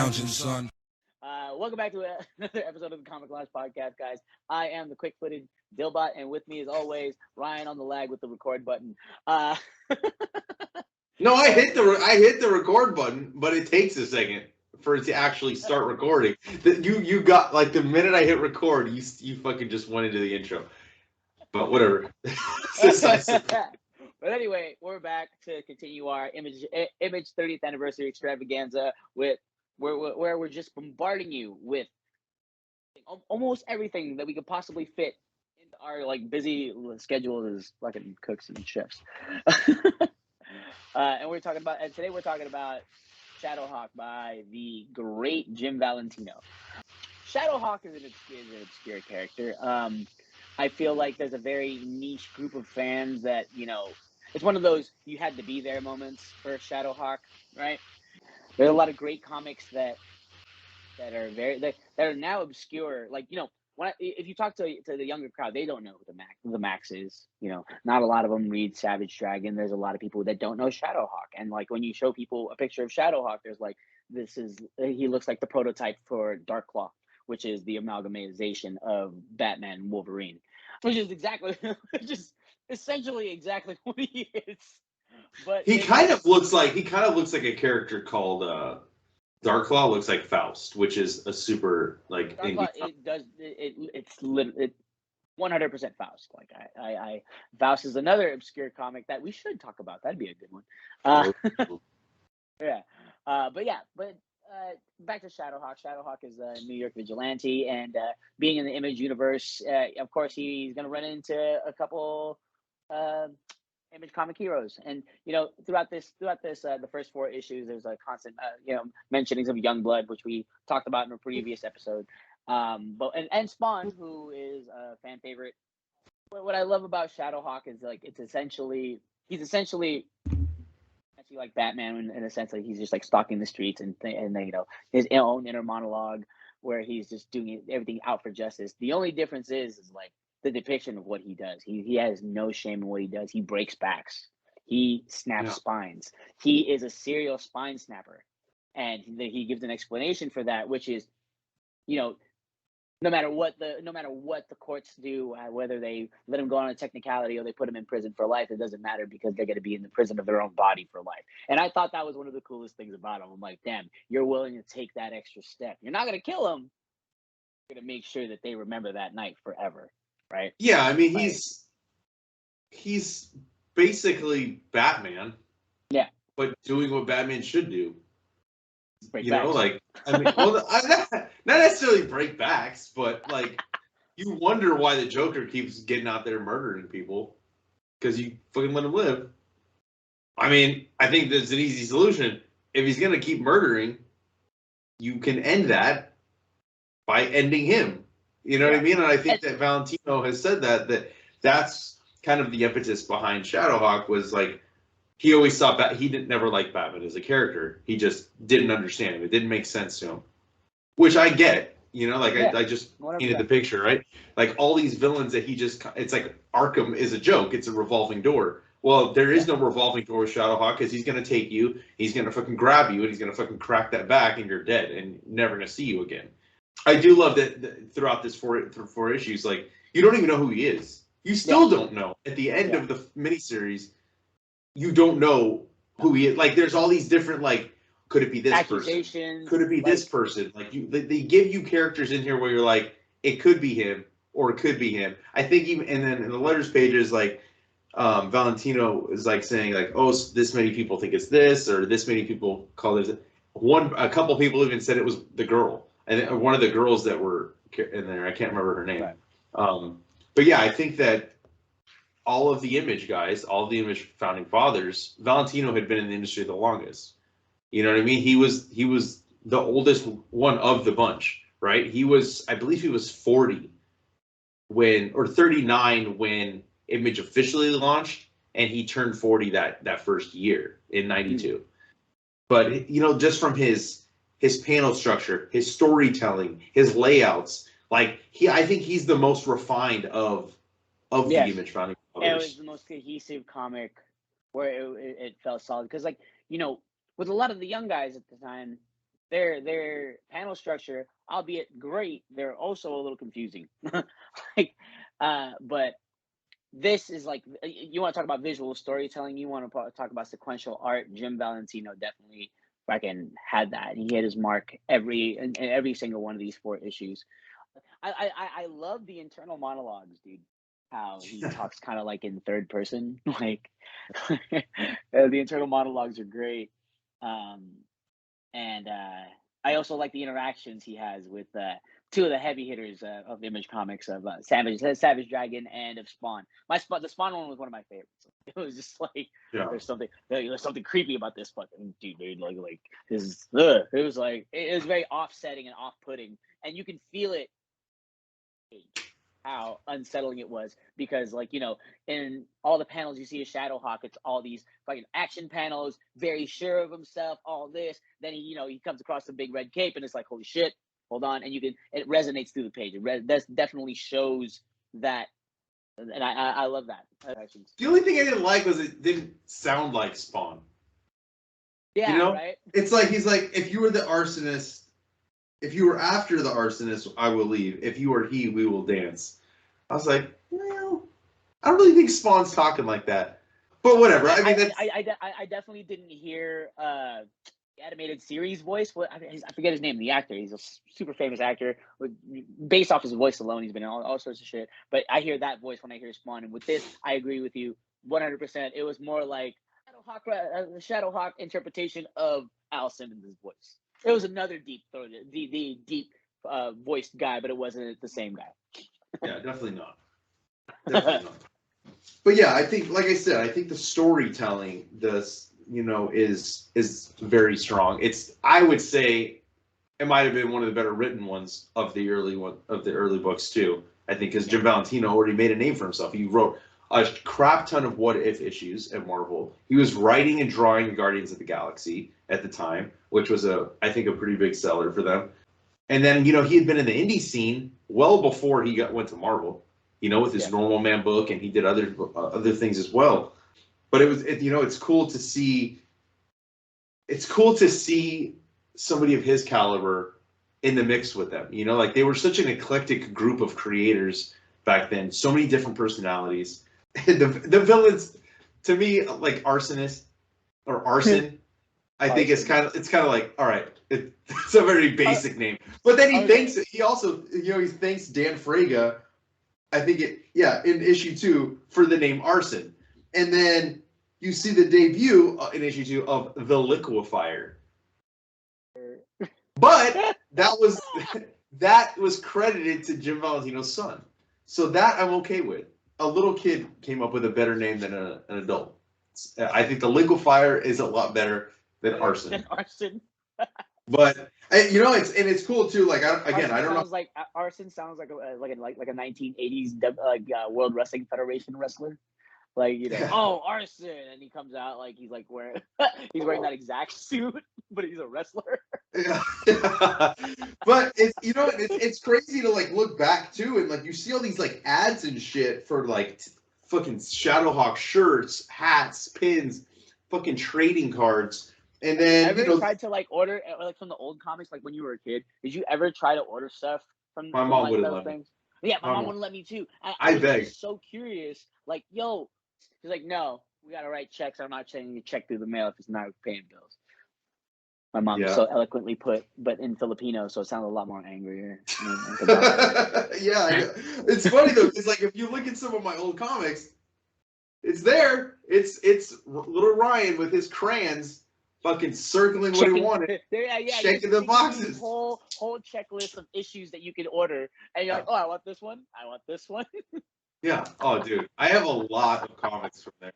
lounging, son. Welcome back to another episode of the Comic Lounge Podcast, guys. I am the quick-footed Dillbot, and with me, as always, Ryan on the lag with the record button. No, I hit the record button, but it takes a second for it to actually start recording. You got, like, the minute I hit record, you fucking just went into the intro. But whatever. But anyway, we're back to continue our Image 30th anniversary extravaganza with where we're just bombarding you with almost everything that we could possibly fit into our like busy schedule as fucking cooks and chefs. And today we're talking about Shadowhawk by the great Jim Valentino. Shadowhawk is an obscure character. I feel like there's a very niche group of fans that, you know, it's one of those you had to be there moments for Shadowhawk, right? There's a lot of great comics that are now obscure. Like, you know, if you talk to the younger crowd, they don't know who the Max is. You know, not a lot of them read Savage Dragon. There's a lot of people that don't know Shadowhawk. And like when you show people a picture of Shadowhawk, there's like, he looks like the prototype for Darkclaw, which is the amalgamation of Batman and Wolverine, which is essentially exactly what he is. But he kind of looks like a character called Darkclaw. Looks like Faust, which is a super like Darkclaw, it's 100% Faust. Like I Faust is another obscure comic that we should talk about. That'd be a good one. Yeah. But back to Shadowhawk. Shadowhawk is a New York vigilante, and being in the Image universe, of course, he's going to run into a couple Image comic heroes. And you know, throughout this, the first 4 issues, there's a constant, mentionings of Youngblood, which we talked about in a previous episode. And Spawn, who is a fan favorite. What I love about Shadowhawk is like he's essentially like Batman in a sense, like he's just like stalking the streets and you know, his own inner monologue where he's just doing everything out for justice. The only difference is like the depiction of what he does. He has no shame in what he does. He breaks backs. He snaps spines. He is a serial spine snapper, and he gives an explanation for that, which is, you know, no matter what the courts do, whether they let him go on a technicality or they put him in prison for life, it doesn't matter because they're going to be in the prison of their own body for life. And I thought that was one of the coolest things about him. I'm like, damn, you're willing to take that extra step. You're not going to kill him. You're going to make sure that they remember that night forever, right? Yeah, I mean, he's basically Batman. Yeah. But doing what Batman should do. Break you backs. know, like, I mean, well, not necessarily break backs, but like, you wonder why the Joker keeps getting out there murdering people because you fucking let him live. I mean, I think there's an easy solution. If he's gonna keep murdering, you can end that by ending him. You know what I mean? And I think that Valentino has said that's kind of the impetus behind Shadowhawk was like, he always thought he never liked Batman as a character. He just didn't understand him. It didn't make sense to him, which I get. You know, like I just painted the picture, right? Like all these villains that it's like Arkham is a joke. It's a revolving door. Well, there is no revolving door with Shadowhawk because he's going to take you, he's going to fucking grab you, and he's going to fucking crack that back, and you're dead, and never going to see you again. I do love that throughout this four issues, like, you don't even know who he is. You still don't know. At the end of the miniseries, you don't know who he is. Like, there's all these different, like, could it be this person? Could it be this person? Like, they give you characters in here where you're like, it could be him, or it could be him. I think even, and then in the letters pages, like, Valentino is like saying like, oh, this many people think it's this, or this many people call it. A couple people even said it was the girl, and one of the girls that were in there, I can't remember her name. Right. But yeah, I think that all of the Image guys, all of the Image founding fathers, Valentino had been in the industry the longest. You know what I mean? He was the oldest one of the bunch, right? I believe he was 40 or 39 when Image officially launched, and he turned 40 that first year in 92. But, you know, just from his panel structure, his storytelling, his layouts, like I think he's the most refined of the Image founding fathers. It was the most cohesive comic where it felt solid because, like, you know, with a lot of the young guys at the time, their panel structure, albeit great, they're also a little confusing. Like, but this is like, you want to talk about visual storytelling, you want to talk about sequential art. Jim Valentino definitely fucking had that. He hit his mark in every single one of these 4 issues. I love the internal monologues, dude. How he talks kind of like in third person, like the internal monologues are great. Um, and I also like the interactions he has with 2 of the heavy hitters of Image Comics, of Savage Dragon and of Spawn. The Spawn one was one of my favorites. It was just like, Yeah. there's something creepy about this fucking dude, like his. It was like, it was very offsetting and off-putting, and you can feel it how unsettling it was, because, like, in all the panels you see of Shadowhawk, it's all these fucking action panels, very sure of himself, all this. Then he comes across the big red cape, and it's like, holy shit, hold on, and it resonates through the page. That definitely shows that, and I love that. The only thing I didn't like was it didn't sound like Spawn. Yeah, right. It's like, he's like, if you were the arsonist, if you were after the arsonist, I will leave. If you are he, we will dance. I was like, well, I don't really think Spawn's talking like that. But whatever. I mean, I definitely didn't hear the animated series voice. I forget his name. The actor. He's a super famous actor. Based off his voice alone, he's been in all sorts of shit. But I hear that voice when I hear Spawn. And with this, I agree with you 100%. It was more like the Shadowhawk interpretation of Al Simmons' voice. It was another deep voiced guy, but it wasn't the same guy. Yeah, definitely not. Definitely not. But yeah, I think, like I said, I think the storytelling, is very strong. I would say, it might have been one of the better written ones of the early books too. I think, because Jim Valentino already made a name for himself. He wrote a crap ton of what if issues at Marvel. He was writing and drawing Guardians of the Galaxy at the time, which was I think a pretty big seller for them. And then, he had been in the indie scene well before he went to Marvel, with his Normal Man book, and he did other things as well. But it's cool to see. It's cool to see somebody of his caliber in the mix with them. Like, they were such an eclectic group of creators back then. So many different personalities. The villains, to me, like Arsonist or Arson, I think it's kind of like, all right, it's a very basic name. But then he thanks Dan Fraga, I think in issue 2 for the name Arson. And then you see the debut in issue 2 of the Liquefier. But that was credited to Jim Valentino's son. So that I'm okay with. A little kid came up with a better name than an adult. I think the Liquefier is a lot better than Arson. But it's cool too. Like, I don't know. Like Arson sounds like a 1980s World Wrestling Federation wrestler. Like, oh, Arson, and he comes out like he's wearing that exact suit, but he's a wrestler. Yeah. But it's crazy to look back too, and you see all these ads and shit for fucking Shadowhawk shirts, hats, pins, fucking trading cards. And then ever tried to order from the old comics, when you were a kid? Did you ever try to order stuff from my mom wouldn't let me? Yeah, my mom wouldn't let me too. I was begged. So curious, yo, she's like, no, we gotta write checks. I'm not sending you a check through the mail if it's not paying bills. My mom so eloquently put, but in Filipino, so it sounded a lot more angrier. Yeah, I know. It's funny though, because if you look at some of my old comics, it's there. It's little Ryan with his crayons, fucking circling what he wanted, checking the boxes. Whole checklist of issues that you can order, and you're like, oh, I want this one. I want this one. Yeah. Oh, dude, I have a lot of comics from there.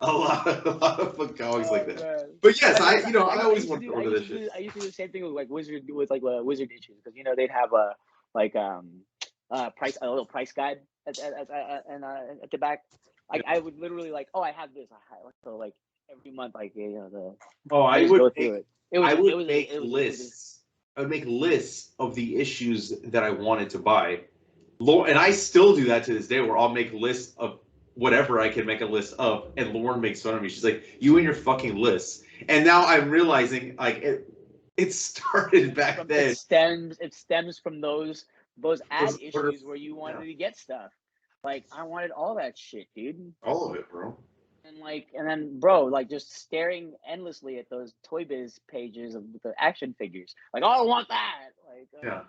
A lot of comics like that. Man. But yes, I always want to order this shit. I used to do the same thing with Wizard issues, because they'd have a little price guide at the back. I would literally I have this. So every month I would make lists. I would make lists of the issues that I wanted to buy. And I still do that to this day, where I'll make lists of whatever I can make a list of, and Lauren makes fun of me. She's like, you and your fucking lists. And now I'm realizing, It started back then. It stems from those ad Those issues where you wanted to get stuff. Like, I wanted all that shit, dude. All of it, bro. And then, bro, like, just staring endlessly at those Toy Biz pages of the action figures. Like, oh, I want that. Like, Yeah.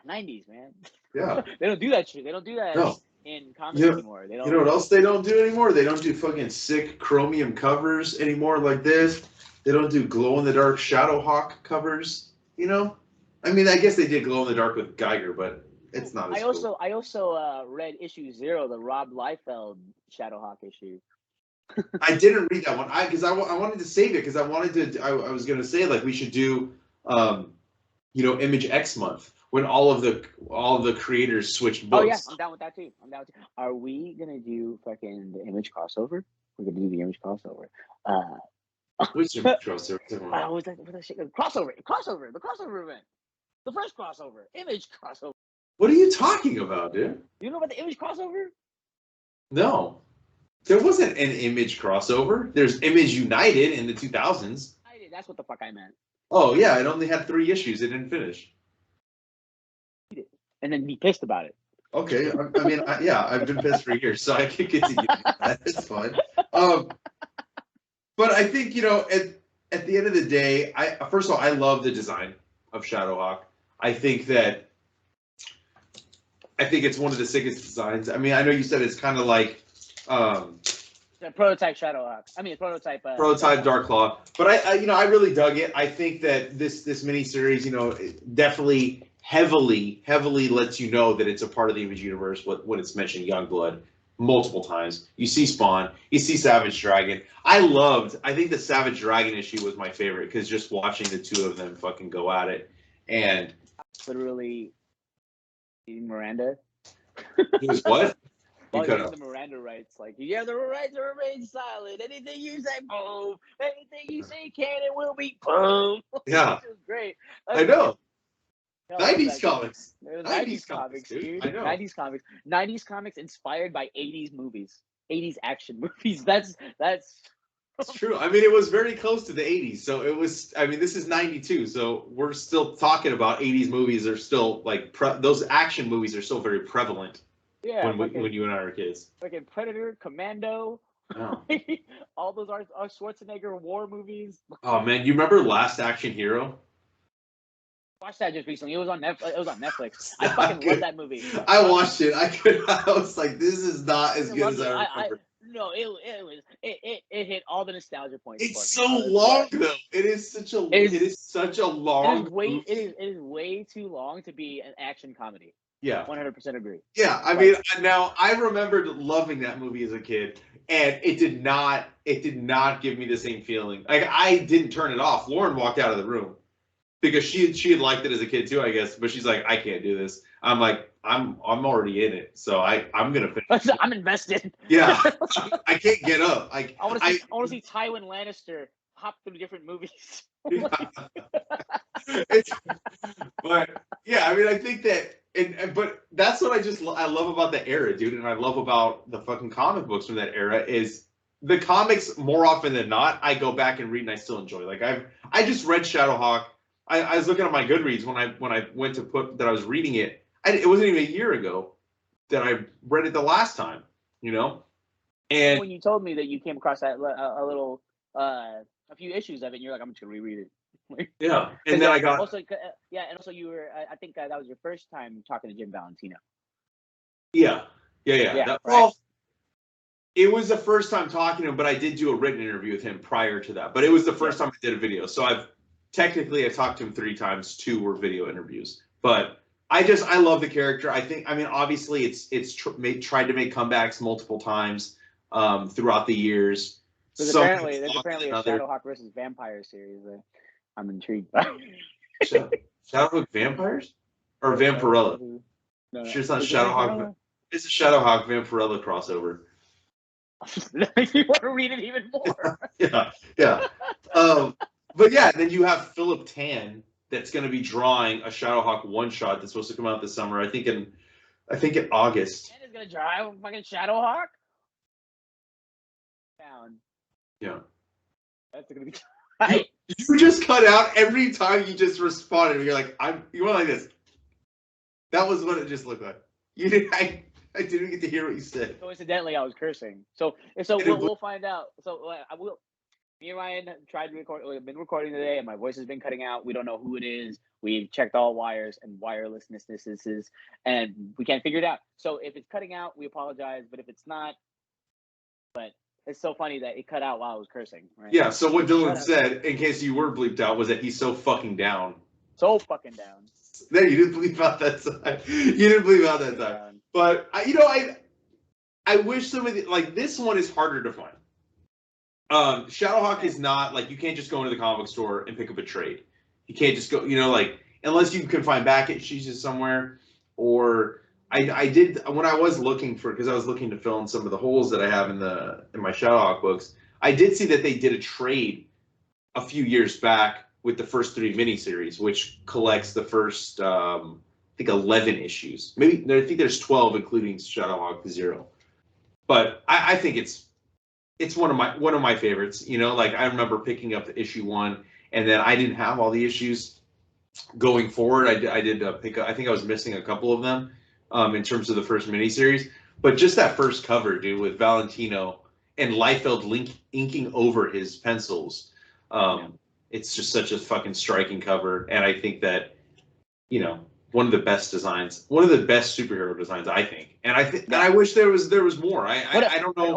90s, man. Yeah. They don't do that shit. They don't do that No. in comics anymore. They don't. You know what else they don't do anymore? They don't do fucking sick chromium covers anymore like this. They don't do glow-in-the-dark Shadowhawk covers, you know? I mean, I guess they did glow-in-the-dark with Geiger, but it's not as cool. I also read issue 0, the Rob Liefeld Shadowhawk issue. I didn't read that one. Because I wanted to save it because I wanted to. I was going to say, like, we should do, Image X month when all of the creators switched books. Oh yeah, I'm down with that too. Are we gonna do fucking the Image crossover? We're gonna do the Image crossover. Which Image crossover? What's that shit? Crossover, the crossover event, the first crossover, Image crossover. What are you talking about, dude? You know about the Image crossover? No, there wasn't an Image crossover. There's Image United in the 2000s. That's what the fuck I meant. Oh yeah, it only had 3 issues. It didn't finish. And then be pissed about it. Okay, I mean, I've been pissed for years, so I can continue. That's fine. But I think at the end of the day, first of all, I love the design of Shadowhawk. I think it's one of the sickest designs. I mean, I know you said it's kind of like the prototype Shadowhawk. I mean, prototype Darklaw. But I really dug it. I think that this miniseries, definitely heavily lets you know that it's a part of the Image universe when it's mentioned Youngblood multiple times. You see Spawn, you see Savage Dragon. I think the Savage Dragon issue was my favorite because just watching the two of them fucking go at it and literally Miranda. He was what? The Miranda rights, like, you have the right to remain silent. Anything you say, boom. Anything you say can and will be, boom. Yeah. Which is great. I know. No, 90s comics. 90s comics, dude. I know. 90s comics. 90s comics inspired by 80s movies. 80s action movies. That's It's true. I mean, it was very close to the 80s. So it was, I mean, this is 92. So we're still talking about 80s movies are still like, those action movies are still very prevalent. Yeah. When you and I were kids. Fucking Predator, Commando. Oh. All those are Schwarzenegger war movies. Oh man, you remember Last Action Hero? Watched that just recently. It was on Netflix. I fucking love that movie. I watched it. I was like, this is not as good as I remember. No, it hit all the nostalgia points. It's so long though. It is such a long. It is way too long to be an action comedy. Yeah, 100% agree. Yeah, I mean, now I remembered loving that movie as a kid, and it did not give me the same feeling. Like, I didn't turn it off. Lauren walked out of the room because she had liked it as a kid too, I guess. But she's like, I can't do this. I'm like, I'm already in it, so I'm gonna finish. I'm invested. Yeah, I can't get up. I want to see Tywin Lannister hop through different movies. But yeah, I mean, I think that. But that's what I love about the era, dude, and I love about the fucking comic books from that era is the comics more often than not I go back and read and I still enjoy. Like I just read Shadowhawk. I was looking at my Goodreads when I went to put that I was reading it. It wasn't even a year ago that I read it the last time, And when you told me that you came across that a few issues of it, and you're like, I'm just gonna reread it. Yeah, and then I got also you were. I think that was your first time talking to Jim Valentino. Yeah. Right? Well, it was the first time talking to him, but I did do a written interview with him prior to that. But it was the first time I did a video. So I've talked to him 3 times. 2 were video interviews. But I love the character. Obviously it's tried to make comebacks multiple times throughout the years. There's apparently a Shadowhawk versus Vampire series that I'm intrigued by. Shadowhawk Vampires? Or Vampirella? No, sure, it's not Shadowhawk. It's a Shadowhawk Vampirella crossover. You want to read it even more? Yeah. But yeah, then you have Philip Tan that's going to be drawing a Shadowhawk one-shot that's supposed to come out this summer. I think in August. Tan is going to draw a fucking Shadowhawk? Down. Yeah. That's going to be. You just cut out every time you just responded. You're like, you went like this. That was what it just looked like. You didn't. I didn't get to hear what you said. Coincidentally, I was cursing. So we'll find out. So I will. Me and Ryan tried to record. We've been recording today, and my voice has been cutting out. We don't know who it is. We've checked all wires and wirelessnesses, and we can't figure it out. So if it's cutting out, we apologize. But if it's not, it's so funny that it cut out while I was cursing. Right? Yeah. So what Dylan said, in case you were bleeped out, was that he's so fucking down. So fucking down. There, you didn't bleep out that time. You didn't bleep out that time. But I wish some of this one is harder to find. Shadowhawk is not like, you can't just go into the comic store and pick up a trade. You can't just go, unless you can find back issues somewhere. Or I did, when I was looking because I was looking to fill in some of the holes that I have in my Shadowhawk books, I did see that they did a trade a few years back with the first 3 miniseries, which collects the first, I think 11 issues. Maybe, I think there's 12, including Shadowhawk 0. But I think it's one of my favorites. I remember picking up the issue 1, and then I didn't have all the issues going forward. I did pick up. I think I was missing a couple of them in terms of the first miniseries. But just that first cover, dude, with Valentino and Liefeld inking over his pencils. It's just such a fucking striking cover, and I think that one of the best designs, one of the best superhero designs, I think. And I wish there was more. I don't know.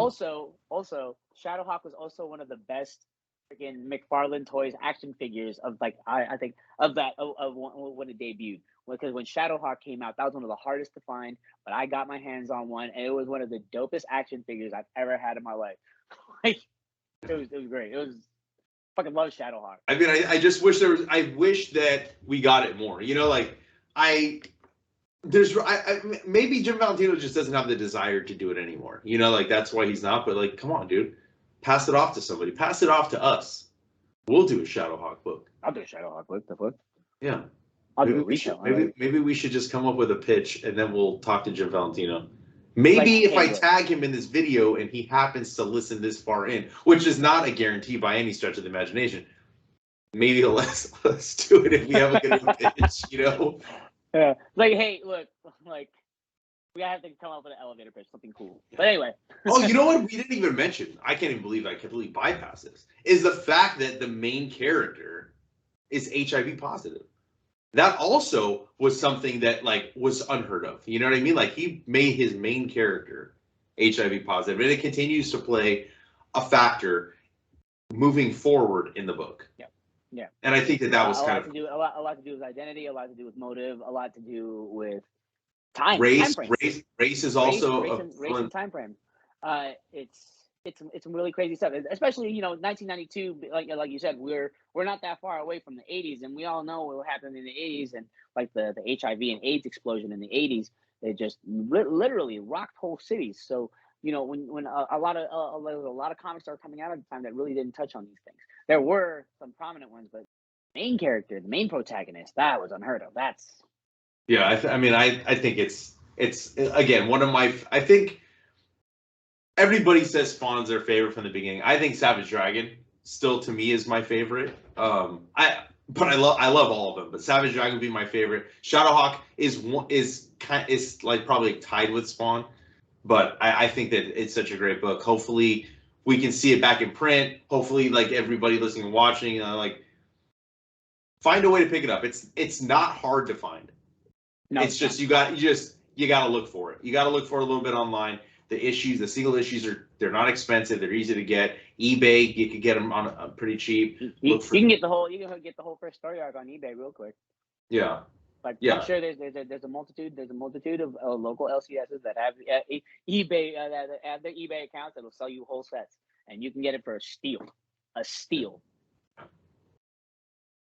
Also, Shadowhawk was also one of the best freaking McFarlane Toys action figures of I think of when it debuted. Because when Shadowhawk came out, that was one of the hardest to find. But I got my hands on one, and it was one of the dopest action figures I've ever had in my life. It was great. It was fucking love Shadowhawk. I mean, I just wish I wish that we got it more. Maybe Jim Valentino just doesn't have the desire to do it anymore. That's why he's not. But come on, dude, pass it off to somebody. Pass it off to us. We'll do a Shadowhawk book. I'll do a Shadowhawk book. The book. Yeah. I'll do a retail. Maybe we should just come up with a pitch, and then we'll talk to Jim Valentino. Maybe if I tag him in this video and he happens to listen this far in, which is not a guarantee by any stretch of the imagination, maybe let's do it if we have a good pitch, Yeah. Hey, look, we have to come up with an elevator pitch, something cool. But anyway. Oh, you know what? We didn't even mention. I can't even believe I completely bypassed this. Is the fact that the main character is HIV positive. That also was something that was unheard of. You know what I mean? He made his main character HIV positive, and it continues to play a factor moving forward in the book. Yeah. Yeah. And I think that was kind of a lot to do with identity, a lot to do with motive, a lot to do with time. Race is also race and time frame. It's some really crazy stuff, especially 1992. Like you said, we're not that far away from the 80s, and we all know what happened in the 80s, and the HIV and AIDS explosion in the 80s. They just literally rocked whole cities. So when a lot of comics started coming out at the time that really didn't touch on these things. There were some prominent ones, but the main character, the main protagonist, that was unheard of. That's I think it's again one of my. I think everybody says Spawn's their favorite from the beginning. I think Savage Dragon still to me is my favorite. I love all of them, but Savage Dragon would be my favorite. Shadowhawk is probably tied with Spawn, but I think that it's such a great book. Hopefully we can see it back in print. Hopefully everybody listening and watching, find a way to pick it up. It's not hard to find. No, it's just you got to look for it. You got to look for it a little bit online. The single issues they're not expensive. They're easy to get. eBay, you could get them on pretty cheap. You can get the whole first story arc on eBay real quick. Yeah. I'm sure there's a multitude of local LCSs that have eBay that have their eBay accounts that'll sell you whole sets, and you can get it for a steal.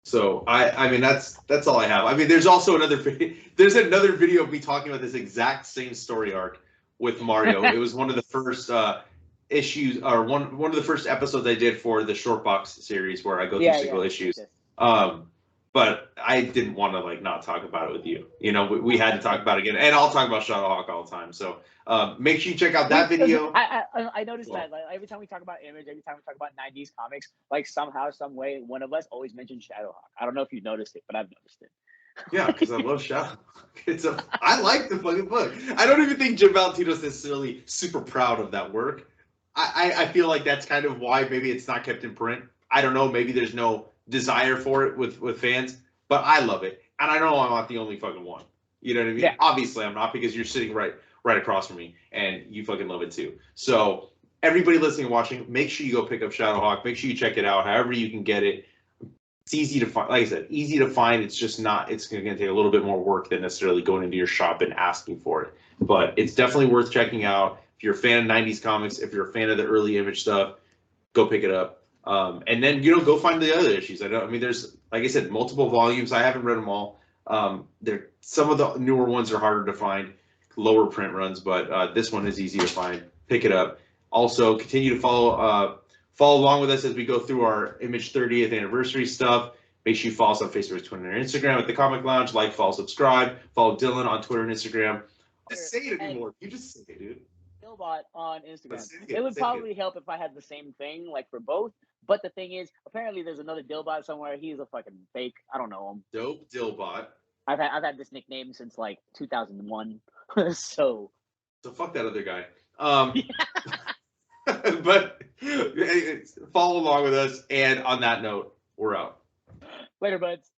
So I mean that's all I have. I mean there's also another video of me talking about this exact same story arc with Mario. It was one of the first issues, or one of the first episodes I did for the short box series where I go through single issues. but I didn't want to like not talk about it with you. You know, we had to talk about it again, and I'll talk about Shadowhawk all the time. So make sure you check out that video. I noticed that like, every time we talk about Image, every time we talk about 90s comics, like somehow, some way, one of us always mentions Shadowhawk. I don't know if you noticed it, but I've noticed it. Yeah, because I love Shadowhawk. I like the fucking book. I don't even think Jim Valentino's necessarily super proud of that work. I feel like that's kind of why maybe it's not kept in print. I don't know. Maybe there's no desire for it with fans, but I love it, and I know I'm not the only fucking one. You know what I mean? Yeah. Obviously, I'm not, because you're sitting right across from me, and you fucking love it too. So everybody listening and watching, make sure you go pick up Shadowhawk. Make sure you check it out, however you can get it. It's easy to find. Like I said, easy to find. It's just not. It's going to take a little bit more work than necessarily going into your shop and asking for it. But it's definitely worth checking out. If you're a fan of 90s comics, if you're a fan of the early Image stuff, go pick it up. And then, go find the other issues. I mean, there's, like I said, multiple volumes. I haven't read them all. Some of the newer ones are harder to find, lower print runs, but this one is easy to find. Pick it up. Also, continue to follow along with us as we go through our Image 30th anniversary stuff. Make sure you follow us on Facebook, Twitter, and Instagram at The Comic Lounge. Like, follow, subscribe. Follow Dylan on Twitter and Instagram. Just say it anymore. You just say it, dude. Dillbot on Instagram. It would probably help if I had the same thing, like for both. But the thing is, apparently there's another Dillbot somewhere. He's a fucking fake. I don't know him. Dope Dillbot. I've had this nickname since like 2001. So fuck that other guy. But follow along with us. And on that note, we're out. Later, buds.